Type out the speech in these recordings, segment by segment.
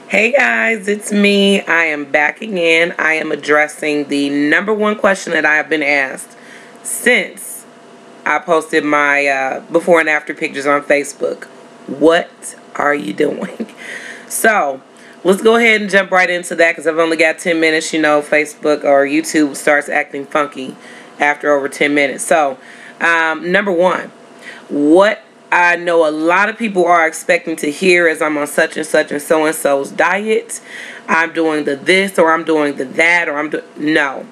Hey guys, it's me. I am back again. I am addressing the number one question that I have been asked since I posted my before and after pictures on Facebook. What are you doing? So, let's go ahead and jump right into that because I've only got 10 minutes. You know, Facebook or YouTube starts acting funky after over 10 minutes. So, number one, what I know a lot of people are expecting to hear is I'm on such and such and so-and-so's diet. I'm doing the this or I'm doing the that or no.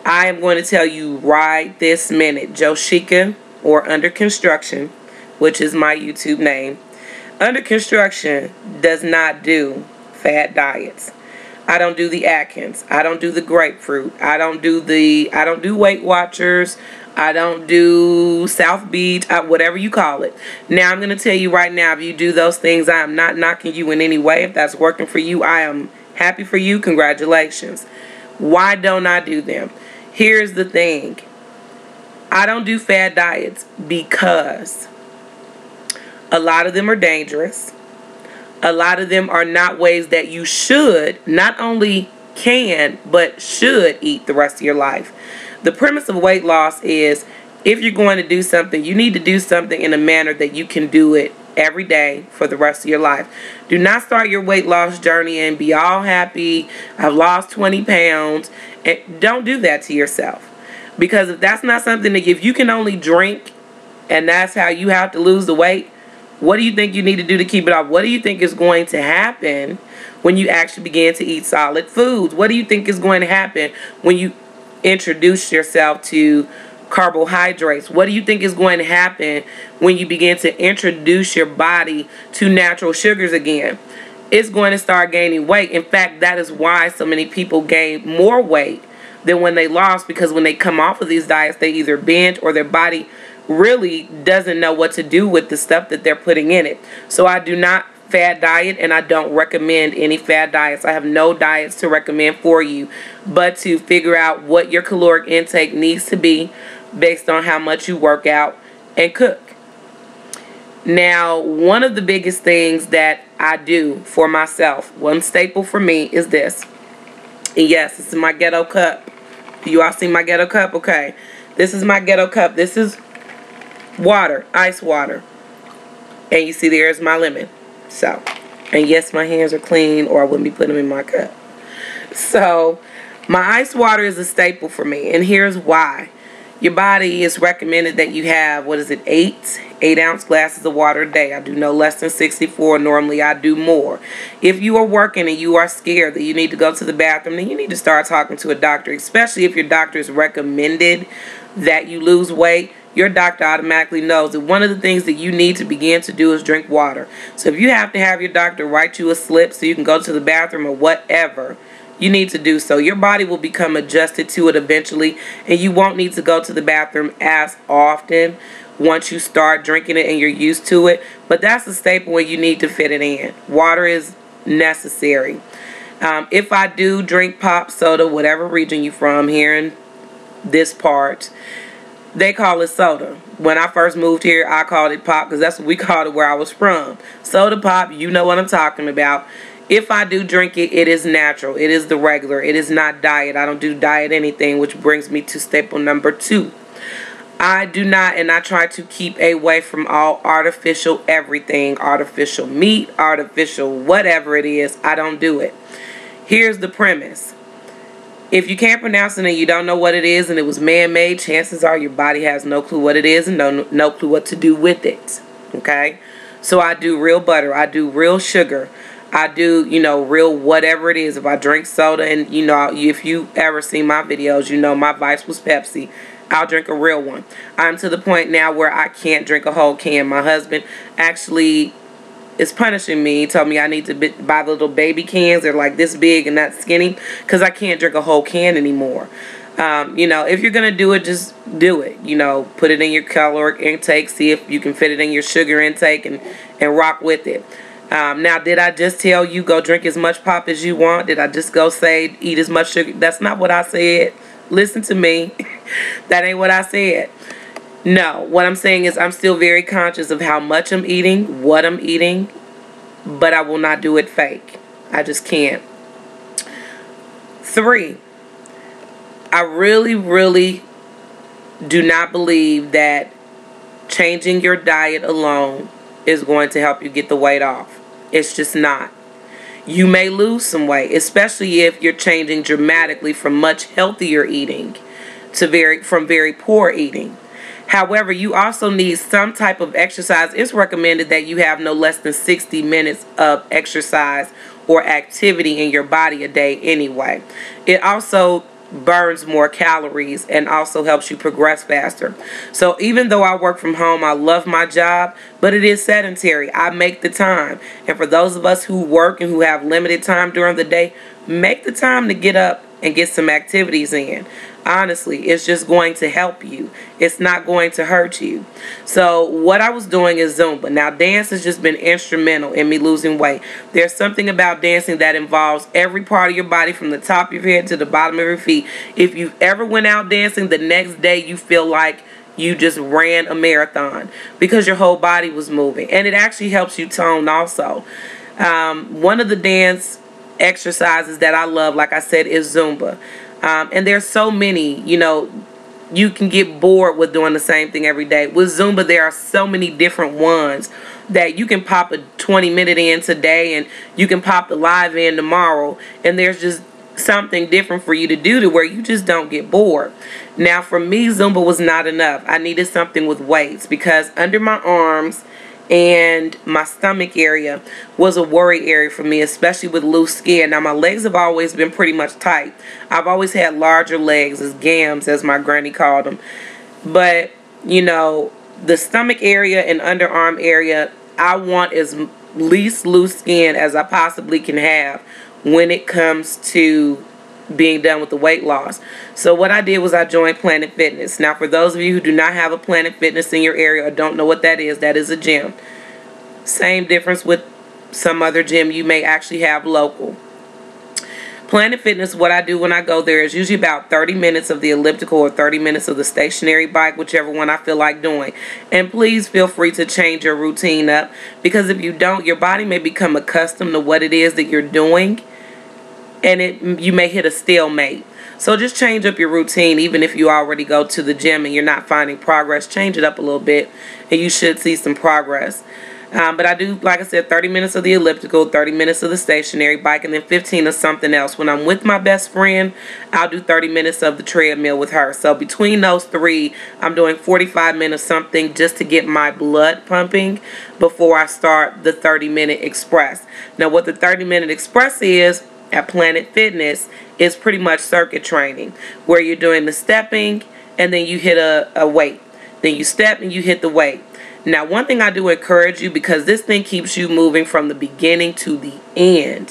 I am going to tell you right this minute, Joshika or Under Construction, which is my YouTube name. Under Construction does not do fad diets. I don't do the Atkins. I don't do the grapefruit. I don't do Weight Watchers. I don't do South Beach, whatever you call it. Now, I'm going to tell you right now, if you do those things, I am not knocking you in any way. If that's working for you, I am happy for you. Congratulations. Why don't I do them? Here's the thing. I don't do fad diets because a lot of them are dangerous. A lot of them are not ways that you should, not only can, but should eat the rest of your life. The premise of weight loss is if you're going to do something, you need to do something in a manner that you can do it every day for the rest of your life. Do not start your weight loss journey and be all happy, I've lost 20 pounds. And don't do that to yourself. Because if that's not something that if you can only drink and that's how you have to lose the weight, what do you think you need to do to keep it off? What do you think is going to happen when you actually begin to eat solid foods? What do you think is going to happen when you introduce yourself to carbohydrates? What do you think is going to happen when you begin to introduce your body to natural sugars again? It's going to start gaining weight. In fact, that is why so many people gain more weight than when they lost, because when they come off of these diets, they either binge or their body really doesn't know what to do with the stuff that they're putting in it. So I do not fad diet, and I don't recommend any fad diets. I have no diets to recommend for you, but to figure out what your caloric intake needs to be based on how much you work out and cook. Now, one of the biggest things that I do for myself, one staple for me, is this. And yes, this is my ghetto cup. Do you all see my ghetto cup? Okay. This is my ghetto cup. This is water, ice water. And you see there's my lemon. So, and yes, my hands are clean or I wouldn't be putting them in my cup. So, my ice water is a staple for me. And here's why. Your body is recommended that you have, 8-ounce glasses of water a day. I do no less than 64. Normally, I do more. If you are working and you are scared that you need to go to the bathroom, then you need to start talking to a doctor, especially if your doctor is recommended that you lose weight. Your doctor automatically knows that one of the things that you need to begin to do is drink water. So if you have to have your doctor write you a slip so you can go to the bathroom or whatever, you need to do so. Your body will become adjusted to it eventually, and you won't need to go to the bathroom as often once you start drinking it and you're used to it. But that's a staple where you need to fit it in. Water is necessary. If I do drink pop, soda, whatever region you're from here in this part, they call it soda. When I first moved here, I called it pop because that's what we called it where I was from. Soda pop, you know what I'm talking about. If I do drink it, it is natural. It is the regular. It is not diet. I don't do diet anything, which brings me to staple number 2. I do not, and I try to keep away from all artificial everything. Artificial meat, artificial whatever it is. I don't do it. Here's the premise. If you can't pronounce it and you don't know what it is and it was man-made, chances are your body has no clue what it is and no clue what to do with it. Okay? So I do real butter. I do real sugar. I do, real whatever it is. If I drink soda and, if you ever see my videos, my vice was Pepsi. I'll drink a real one. I'm to the point now where I can't drink a whole can. My husband actually is punishing me. He told me I need to buy the little baby cans. They're like this big and that skinny because I can't drink a whole can anymore. If you're going to do it, just do it. Put it in your caloric intake. See if you can fit it in your sugar intake and rock with it. Now, did I just tell you go drink as much pop as you want? Did I just go say eat as much sugar? That's not what I said. Listen to me. That ain't what I said. No, what I'm saying is I'm still very conscious of how much I'm eating, what I'm eating, but I will not do it fake. I just can't. 3, I really, really do not believe that changing your diet alone is going to help you get the weight off. It's just not. You may lose some weight, especially if you're changing dramatically from much healthier eating to from very poor eating. However, you also need some type of exercise. It's recommended that you have no less than 60 minutes of exercise or activity in your body a day anyway. It also burns more calories and also helps you progress faster. So even though I work from home, I love my job, but it is sedentary. I make the time. And for those of us who work and who have limited time during the day, make the time to get up and get some activities in. Honestly, it's just going to help you. It's not going to hurt you. So what I was doing is Zumba. Now, dance has just been instrumental in me losing weight. There's something about dancing that involves every part of your body from the top of your head to the bottom of your feet. If you've ever went out dancing, the next day you feel like you just ran a marathon because your whole body was moving. And it actually helps you tone also. One of the dance exercises that I love, like I said, is Zumba. And there's so many, you can get bored with doing the same thing every day. With Zumba, there are so many different ones that you can pop a 20-minute in today and you can pop the live in tomorrow. And there's just something different for you to do to where you just don't get bored. Now, for me, Zumba was not enough. I needed something with weights because under my arms and my stomach area was a worry area for me, especially with loose skin. Now, my legs have always been pretty much tight. I've always had larger legs, as gams, as my granny called them. But, the stomach area and underarm area, I want as least loose skin as I possibly can have when it comes to being done with the weight loss. So what I did was I joined Planet Fitness. Now, for those of you who do not have a Planet Fitness in your area or don't know what that is a gym. Same difference with some other gym you may actually have local. Planet Fitness, what I do when I go there is usually about 30 minutes of the elliptical or 30 minutes of the stationary bike, whichever one I feel like doing. And please feel free to change your routine up, because if you don't, your body may become accustomed to what it is that you're doing, and you may hit a stalemate. So just change up your routine. Even if you already go to the gym and you're not finding progress, change it up a little bit and you should see some progress. But I do, like I said, 30 minutes of the elliptical, 30 minutes of the stationary bike, and then 15 of something else. When I'm with my best friend, I'll do 30 minutes of the treadmill with her. So between those 3, I'm doing 45 minutes something just to get my blood pumping before I start the 30-minute express. Now, what the 30-minute express is at Planet Fitness is pretty much circuit training, where you're doing the stepping and then you hit a weight. Then you step and you hit the weight. Now, one thing I do encourage you, because this thing keeps you moving from the beginning to the end.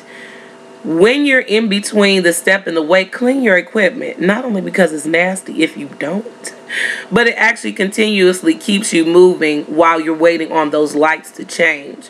When you're in between the step and the weight, clean your equipment. Not only because it's nasty if you don't, but it actually continuously keeps you moving while you're waiting on those lights to change.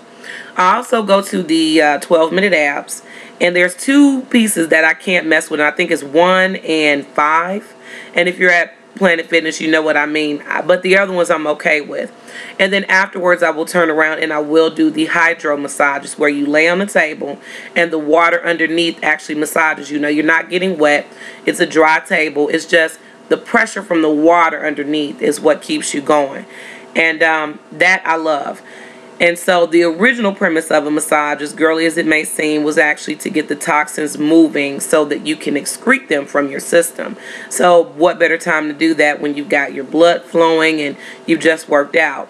I also go to the 12-minute abs. And there's 2 pieces that I can't mess with. And I think it's 1 and 5. And if you're at Planet Fitness, you know what I mean. But the other ones I'm okay with. And then afterwards, I will turn around and I will do the hydro massages, where you lay on the table and the water underneath actually massages you. You're not getting wet. It's a dry table. It's just the pressure from the water underneath is what keeps you going. And that I love. And so the original premise of a massage, as girly as it may seem, was actually to get the toxins moving so that you can excrete them from your system. So what better time to do that when you've got your blood flowing and you've just worked out.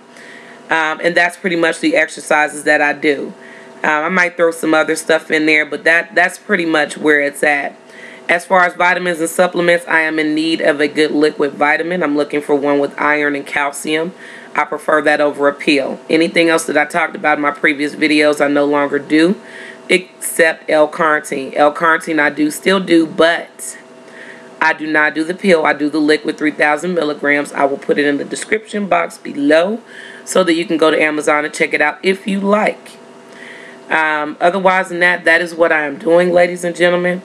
And that's pretty much the exercises that I do. I might throw some other stuff in there, but that's pretty much where it's at. As far as vitamins and supplements, I am in need of a good liquid vitamin. I'm looking for one with iron and calcium. I prefer that over a pill. Anything else that I talked about in my previous videos, I no longer do, except L-carnitine. L-carnitine I still do, but I do not do the pill. I do the liquid 3,000 milligrams. I will put it in the description box below so that you can go to Amazon and check it out if you like. Otherwise than that, that is what I am doing, ladies and gentlemen.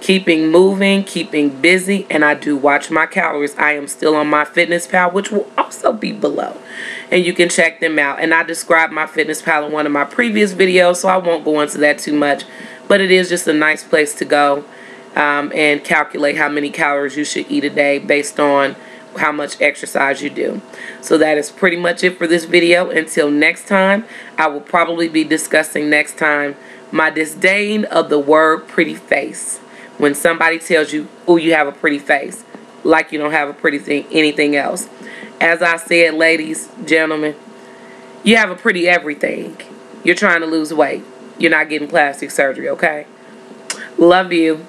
keeping moving, keeping busy, and I do watch my calories. I am still on my Fitness Pal, which will also be below, and you can check them out. And I described my Fitness Pal in one of my previous videos, so I won't go into that too much, but it is just a nice place to go and calculate how many calories you should eat a day based on how much exercise you do. So that is pretty much it for this video. Until next time, I will probably be discussing next time my disdain of the word pretty face. When somebody tells you, oh, you have a pretty face, like you don't have a pretty thing, anything else. As I said, ladies, gentlemen, you have a pretty everything. You're trying to lose weight. You're not getting plastic surgery, okay? Love you.